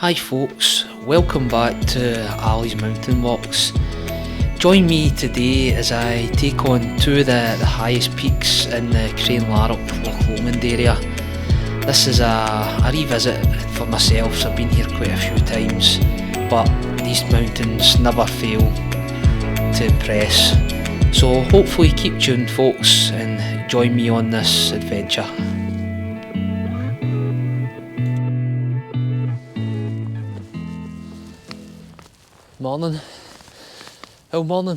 Hi folks, welcome back to Ali's Mountain Walks. Join me today as I take on two of the highest peaks in the crianlarich loch lomond area. This is a revisit for myself, so I've been here quite a few times, but these mountains never fail to impress. So hopefully keep tuned folks and join me on this adventure. Morning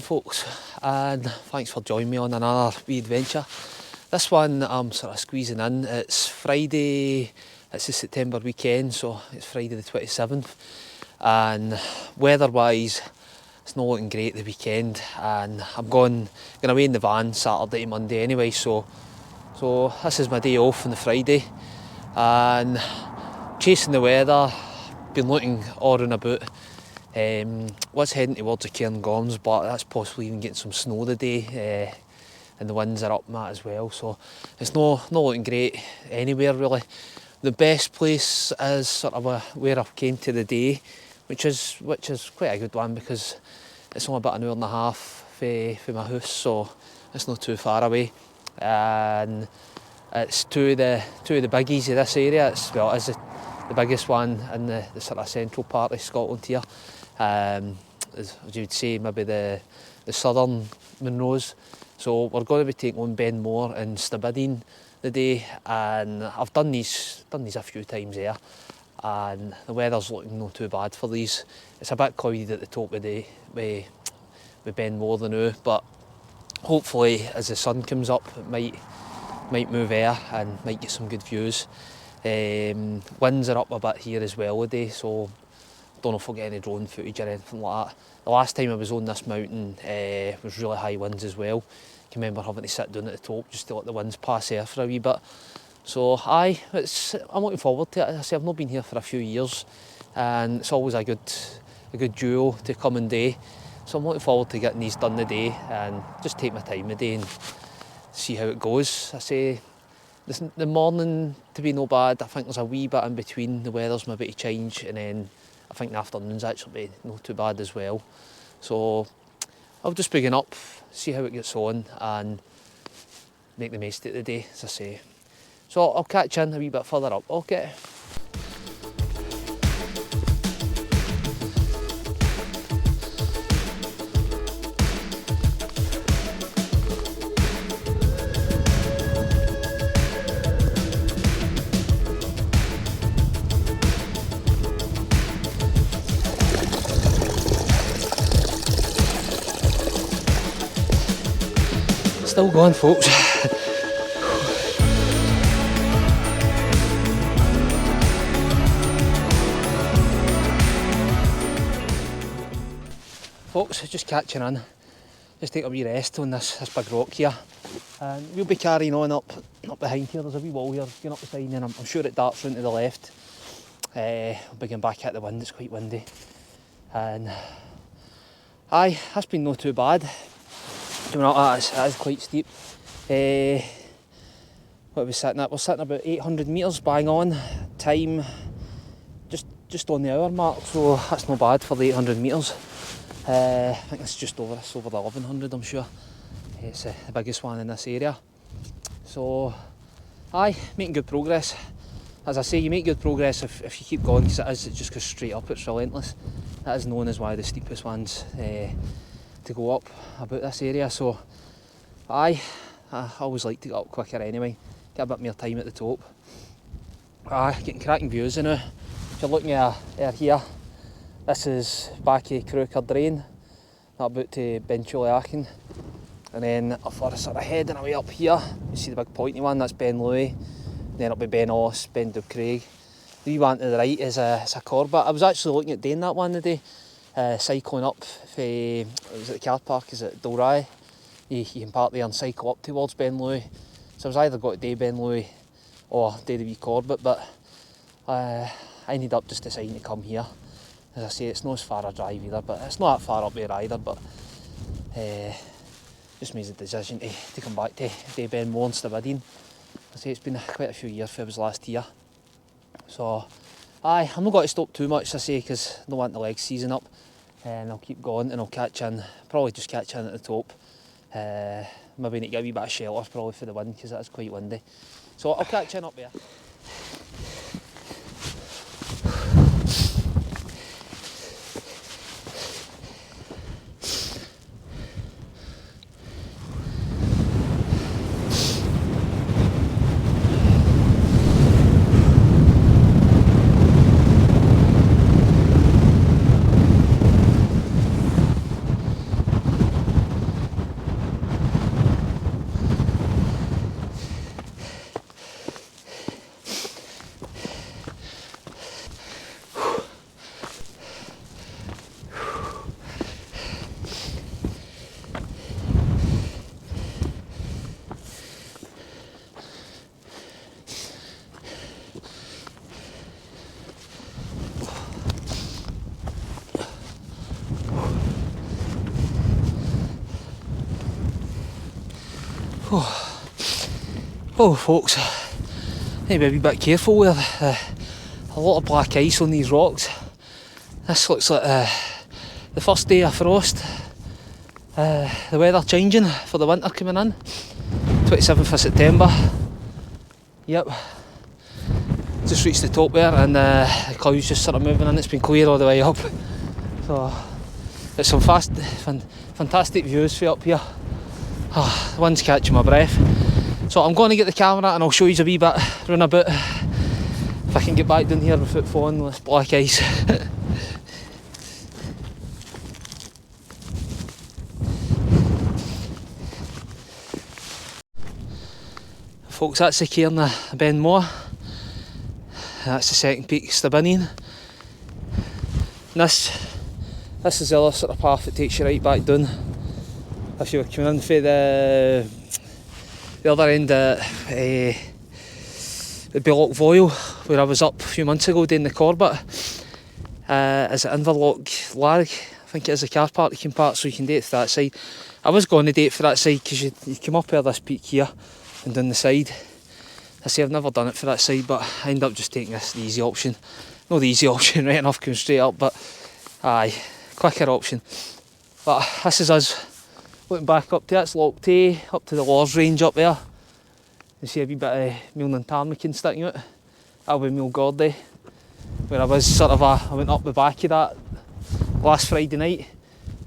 folks, and thanks for joining me on another wee adventure. This one I'm sort of squeezing in. It's Friday, it's the September weekend, so it's Friday the 27th, and weather wise it's not looking great the weekend, and I'm going away in the van Saturday to Monday anyway, so this is my day off on the Friday, and chasing the weather, been looking all round about. Was heading towards the Cairngorms, but that's possibly even getting some snow today, and the winds are up and that as well, so it's not looking great anywhere really. The best place is sort of where I came to the day, which is quite a good one because it's only about an hour and a half from my house, so it's not too far away, and it's two of the biggies of this area. It is the biggest one in the sort of central part of Scotland here. As you would say, maybe the southern munros. So we're going to be taking on Benmore and Stob Binnein today, and I've done these a few times there, and the weather's looking not too bad for these. It's a bit cloudy at the top of the day with Benmore the now, but hopefully as the sun comes up it might move air and might get some good views. Winds are up a bit here as well today, so don't know if we'll get any drone footage or anything like that. The last time I was on this mountain was really high winds as well. I can remember having to sit down at the top just to let the winds pass air for a wee bit. So I'm looking forward to it. As I say, I've not been here for a few years, and it's always a good duo to come and do. So I'm looking forward to getting these done today and just take my time today and see how it goes. I say the morning to be no bad. I think there's a wee bit in between. The weather's maybe to change, and then I think the afternoon's actually not too bad as well. So I'll just begin up, see how it gets on, and make the most of the day, as I say. So I'll catch you in a wee bit further up, okay? Still going folks. Folks, just catching in. Just take a wee rest on this big rock here. And we'll be carrying on up behind here. There's a wee wall here going up the side, and I'm sure it darts round to the left. I'll be going back at the wind, it's quite windy. And aye, that's been not too bad. Coming up that is quite steep. What are we sitting at? We're sitting about 800 metres bang on. Time just on the hour mark, so that's not bad for the 800 metres. I think it's over the 1100, I'm sure. It's the biggest one in this area. So aye, making good progress. As I say, you make good progress if you keep going, because it just goes straight up, it's relentless. That is known as one of the steepest ones to go up about this area, so I always like to get up quicker anyway, get a bit more time at the top. Getting cracking views now. If you're looking at here, this is back of Crooker Drain, not about to Benchulachen, and then if we're sort of heading away up here, you see the big pointy one, that's Ben Louis, then it'll be Ben Oss, Ben Craig. The wee one to the right is a Corbett. I was actually looking at doing that one today. Cycling up, was it the car park, is it Dalry? You can park there and cycle up towards Ben Louis. So I was either got to do Ben Louis or do the wee Corbett, but I ended up just deciding to come here. As I say, it's not as far a drive either, but it's not that far up there either, but just made the decision to come back to Benmore and Stob Binnein. I say it's been quite a few years since I was last here. So Aye, I'm not going to stop too much, I say, because I don't want the legs season up. And I'll keep going and I'll catch in, probably just catch in at the top. Maybe need to get a wee bit of shelter probably for the wind, because it's quite windy. So I'll catch in up there. Oh folks, need to be a wee bit careful with a lot of black ice on these rocks. This looks like the first day of frost. The weather changing for the winter coming in. 27th of September. Yep. Just reached the top there and the clouds just sort of moving in. It's been clear all the way up. So it's some fantastic views for up here. The wind's catching my breath. So I'm going to get the camera and I'll show you a wee bit round about if I can get back down here without falling with this black ice. Folks, that's the cairn of Ben Moor. That's the second peak, Stob Binnein. This is the other sort of path that takes you right back down. If you were coming in for the other end at the Loch where I was up a few months ago doing the Corbett, is it crianlarich? I think it is the car parking part, so you can do it to that side. I was going to do it for that side because you come up here this peak here and down the side. I say I've never done it for that side, but I end up just taking the easy option. Not the easy option, right enough, going straight up, but aye, quicker option. But this is us looking back up to it's Loch up to the Lord's range up there. You see a wee bit of Mulnan ptarmigan sticking out. That'll be Mulgordy. Where I was sort of I went up the back of that last Friday night.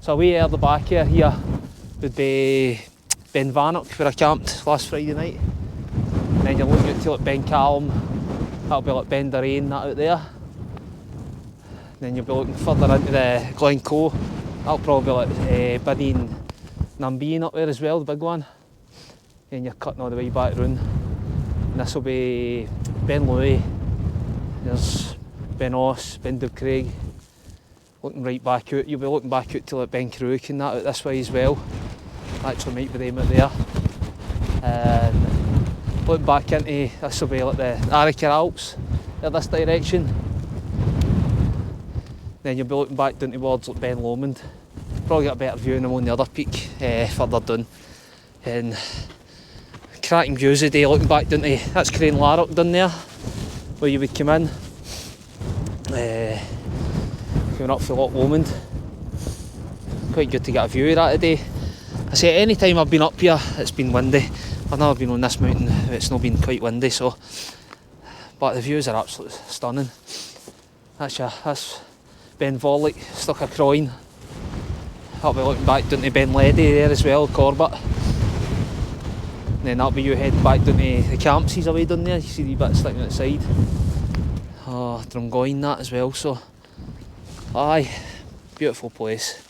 So away at the back here would be Ben Vannock, where I camped last Friday night. And then you're looking out to like Ben Callum, that'll be like Ben Darain, that out there. And then you'll be looking further into the Glencoe, that'll probably be like Binnein Nambean up there as well, the big one. And you're cutting all the way back round. And this will be Ben Louis, there's Ben Oss, Ben Dubcraig. Looking right back out, you'll be looking back out to like Ben Crook and that out this way as well. Actually might be them out there. And looking back into, this will be like the Arachar Alps in this direction. Then you'll be looking back down towards like Ben Lomond. Probably get a better view of them on the other peak further down. And cracking views of the day looking back down to, that's crianlarich down there, where you would come in. Coming up for Loch Lomond. Quite good to get a view of that today. I say any time I've been up here it's been windy. I've never been on this mountain, it's not been quite windy, so but the views are absolutely stunning. That's Ben Vorlich, stuck a croin. I'll be looking back down to Ben Leddy there as well, Corbett. And then that'll be you heading back down to the camps he's away down there, you see the bit sticking at the side. Oh, Drumgoyne that as well, so aye, beautiful place.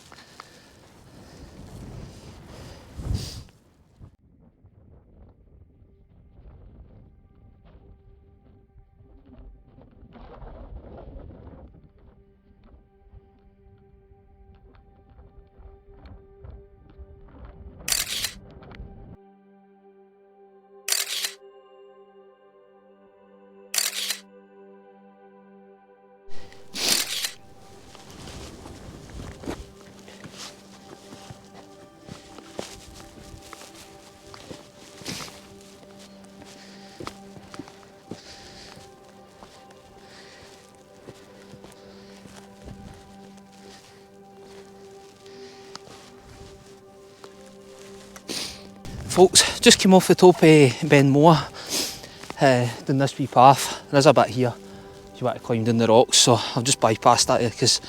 folks, just came off the top of Benmoor, down this wee path. There's a bit here if you want to climb down the rocks, so I've just bypassed that here because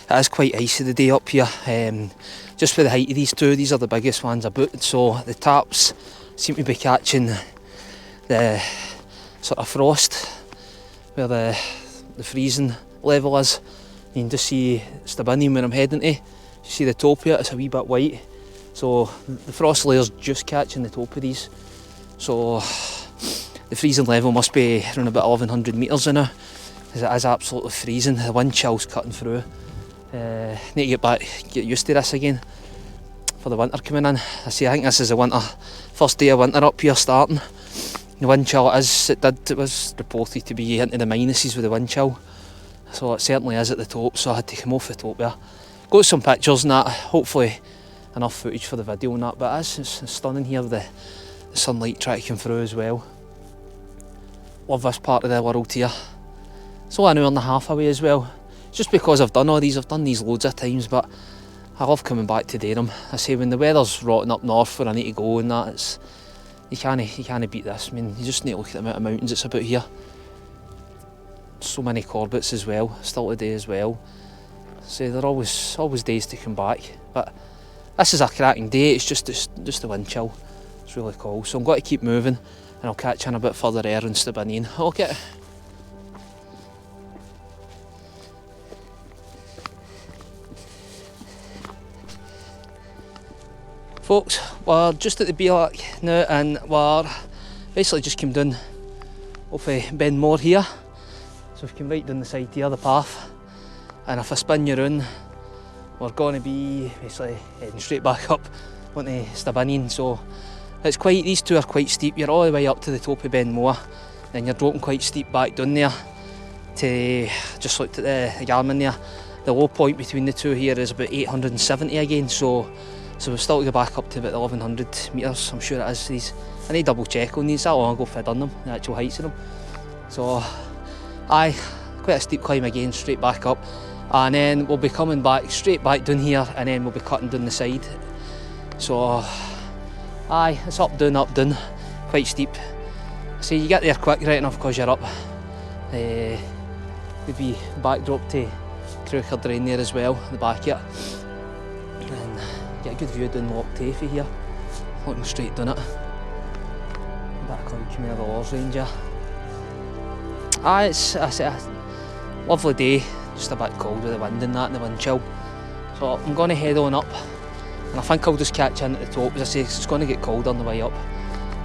it is quite icy the day up here. Just for the height of these two, these are the biggest ones about, so the taps seem to be catching the sort of frost where the freezing level is. You can just see Stob Binnein when I'm heading to. You see the top of it, it's a wee bit white. So the frost layer's just catching the top of these. So the freezing level must be around about 1100 metres now, because it is absolutely freezing. The wind chill's cutting through. Need to get used to this again for the winter coming in. I think this is the first day of winter up here starting. The wind chill it was reported to be into the minuses with the wind chill. So it certainly is at the top, so I had to come off the top there. Got some pictures and that, hopefully enough footage for the video and that, but it's stunning here, the sunlight trying to come through as well. Love this part of the world here. It's only an hour and a half away as well. Just because I've done these loads of times, but I love coming back to Durham. I say when the weather's rotten up north where I need to go and that, you can't beat this. I mean, you just need to look at the amount of mountains it's about here. So many Corbetts as well, still today as well. So there are always days to come back, but this is a cracking day. It's just the wind chill. It's really cool. So I'm going to keep moving, and I'll catch in a bit further air in Stob Binnein. Okay. Folks, we're just at the Bealach now, and we're basically just came down off Benmoor here. So we've come right down the side here, the path, and if I spin you around, we're going to be basically heading straight back up onto Stob Binnein. So these two are quite steep. You're all the way up to the top of Benmoor, then you're dropping quite steep back down there to, just looked at the Garmin there, the low point between the two here is about 870 again, so we've still to go back up to about 1100 metres, I'm sure it is. I need to double check on these, that long ago if I'd done them, the actual heights of them. So quite a steep climb again, straight back up, and then we'll be coming back straight back down here, and then we'll be cutting down the side. So it's up down, quite steep. So you get there quick right enough because you're up. Would be backdrop to Crianlarich Drain there as well, the back of it. And get a good view down Loch Taffy here, looking straight down it. Back cloud coming out of the Lord's Range here. It's a lovely day, just a bit cold with the wind and that and the wind chill. So I'm going to head on up, and I think I'll just catch in at the top. As I say, it's going to get cold on the way up.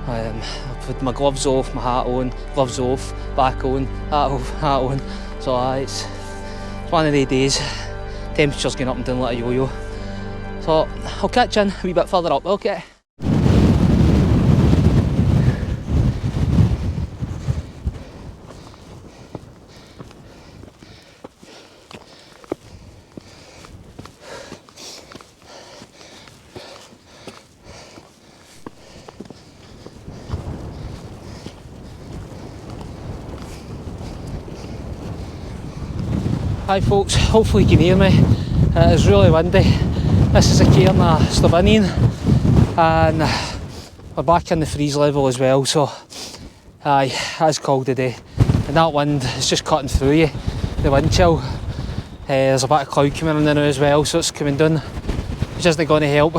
I've put my gloves off, my hat on, gloves off, back on, hat off, hat on. So it's one of the days. Temperature's going up and down like a yo-yo. So I'll catch in a wee bit further up, okay? Hi folks, hopefully you can hear me. It is really windy. This is a cairn of Stob Binnein, and we're back in the freeze level as well, so it's cold today. And that wind is just cutting through you, the wind chill. There's a bit of cloud coming in now as well, so it's coming down, which isn't going to help.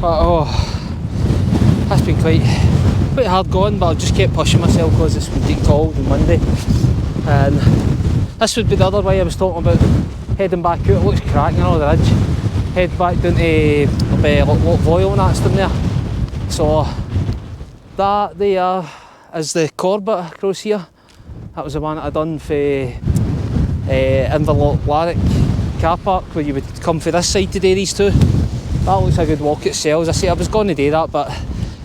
But that's been quite hard going, but I've just kept pushing myself because it's been getting cold and windy. And this would be the other way I was talking about, heading back out. It looks cracking on the ridge. Head back down to Loch Voyle and that's down there. So that there is the Corbett across here. That was the one that I done for in the Crianlarich car park, where you would come for this side today, these two. That looks a good walk itself. As I say, I was going to do that, but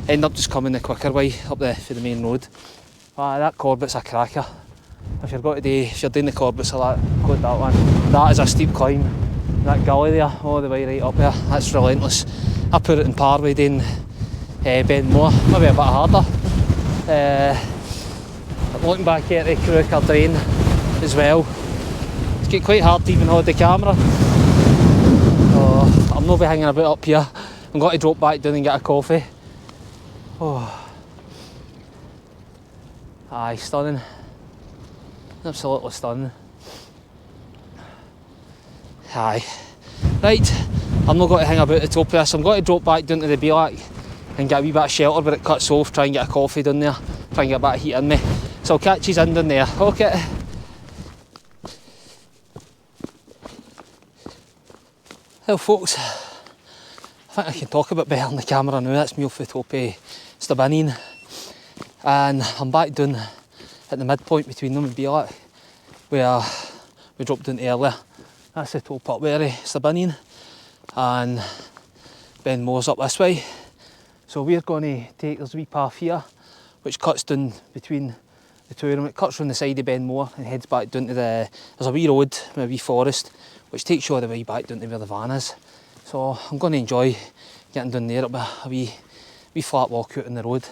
ended up just coming the quicker way up for the main road. That Corbett's a cracker. If you're doing the Corbetts a lot, go to that one. That is a steep climb. That gully there, all the way right up there, that's relentless. I put it in par with doing Benmoor, maybe a bit harder. Looking back at the Crianlarich Drain as well, it's getting quite hard to even hold the camera. I'm not be hanging about up here. I'm going to drop back down and get a coffee, Oh. Aye, stunning. Absolutely stunning. Aye. Right, I'm not going to hang about the top of this. I'm going to drop back down to the Bielak and get a wee bit of shelter where it cuts off, try and get a coffee down there, try and get a bit of heat in me. So I'll catch you in down there. Okay. Well folks, I think I can talk a bit better on the camera now. That's me off the top of Stob Binnein. And I'm back down at the midpoint between them and Bielak, where we dropped down to earlier. That's the top up there, Stob Binnein, and Ben Moore's up this way. So we're going to take, there's a wee path here which cuts down between the two of them. It cuts from the side of Ben Moore and heads back down to there's a wee road with a wee forest which takes you all the way back down to where the van is. So I'm going to enjoy getting down there up a wee flat walk out on the road.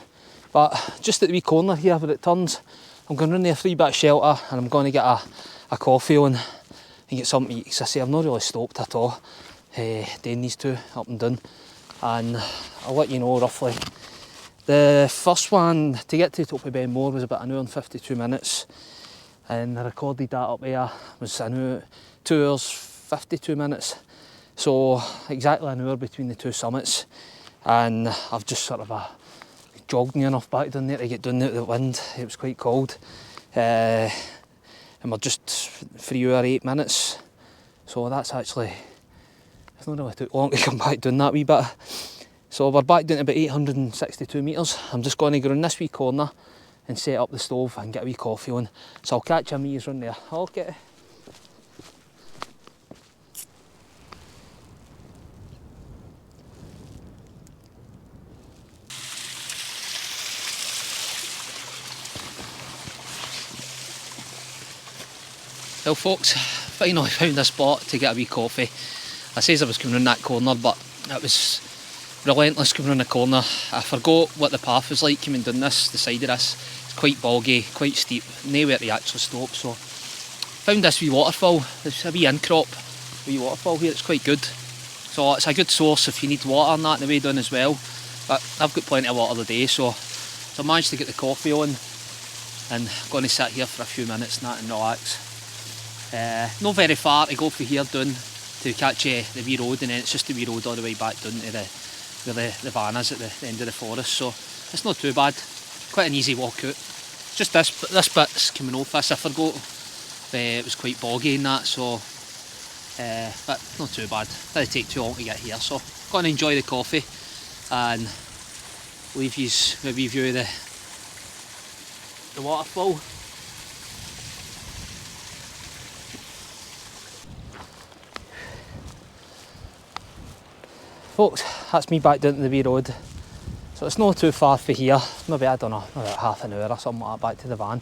But just at the wee corner here where it turns, I'm going round there for a wee bit of shelter and I'm going to get a coffee on and get something to eat, because I say I've not really stopped at all doing these two up and down, and I'll let you know roughly. The first one to get to the top of Ben Moore was about 1 hour and 52 minutes, and I recorded that up there was 2 hours 52 minutes, so exactly 1 hour between the two summits, and I've just sort of jogged near enough back down there to get down out of the wind. It was quite cold. And we're just 3 hour 8 minutes, so that's actually, it's not really took long to come back down that wee bit. So we're back down to about 862 metres. I'm just going to go in this wee corner and set up the stove and get a wee coffee on. So I'll catch you me's round there. Okay. Well folks, finally found a spot to get a wee coffee. I says I was coming round that corner, but it was relentless coming round the corner. I forgot what the path was like coming down the side of this. It's quite boggy, quite steep, nowhere to actually stop. So found this wee waterfall. There's a wee incrop, wee waterfall here. It's quite good. So it's a good source if you need water and that on the way down as well. But I've got plenty of water today, so I managed to get the coffee on, and I'm going to sit here for a few minutes and that and relax. Not very far to go from here down to catch the wee road, and then it's just the wee road all the way back down to where the van is at the end of the forest, so it's not too bad. Quite an easy walk out. It's just this bit's coming off this. I forgot it was quite boggy and that, so but not too bad. Didn't take too long to get here, so going to enjoy the coffee and leave you a wee view of the waterfall. Folks, that's me back down to the wee road. So it's not too far from here, maybe, I don't know, about half an hour or something like that back to the van.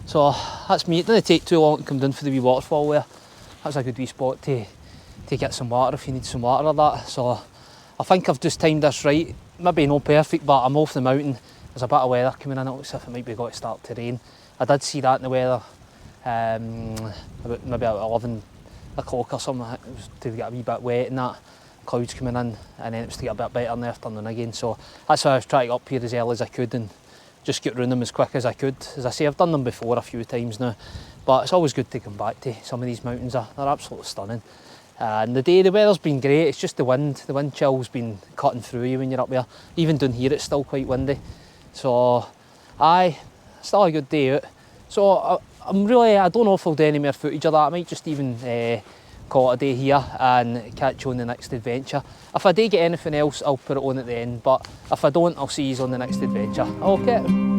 So that's me. It didn't take too long to come down for the wee waterfall there. That's a good wee spot to get some water if you need some water or that. So I think I've just timed this right. Maybe not perfect, but I'm off the mountain. There's a bit of weather coming in. It looks as if it might be going to start to rain. I did see that in the weather about maybe at 11 o'clock or something. It was to get a wee bit wet and that. Clouds coming in, and then it was to get a bit better in the afternoon again. So that's why I was trying to get up here as early as I could and just get round them as quick as I could. As I say, I've done them before a few times now, but it's always good to come back to some of these mountains. They're absolutely stunning. And the weather's been great. It's just the wind chill's been cutting through you when you're up there. Even down here it's still quite windy. So aye, still a good day out. So I don't know if I'll do any more footage of that. I might just even call it a day here and catch you on the next adventure. If I do get anything else, I'll put it on at the end, but if I don't, I'll see you on the next adventure. Okay.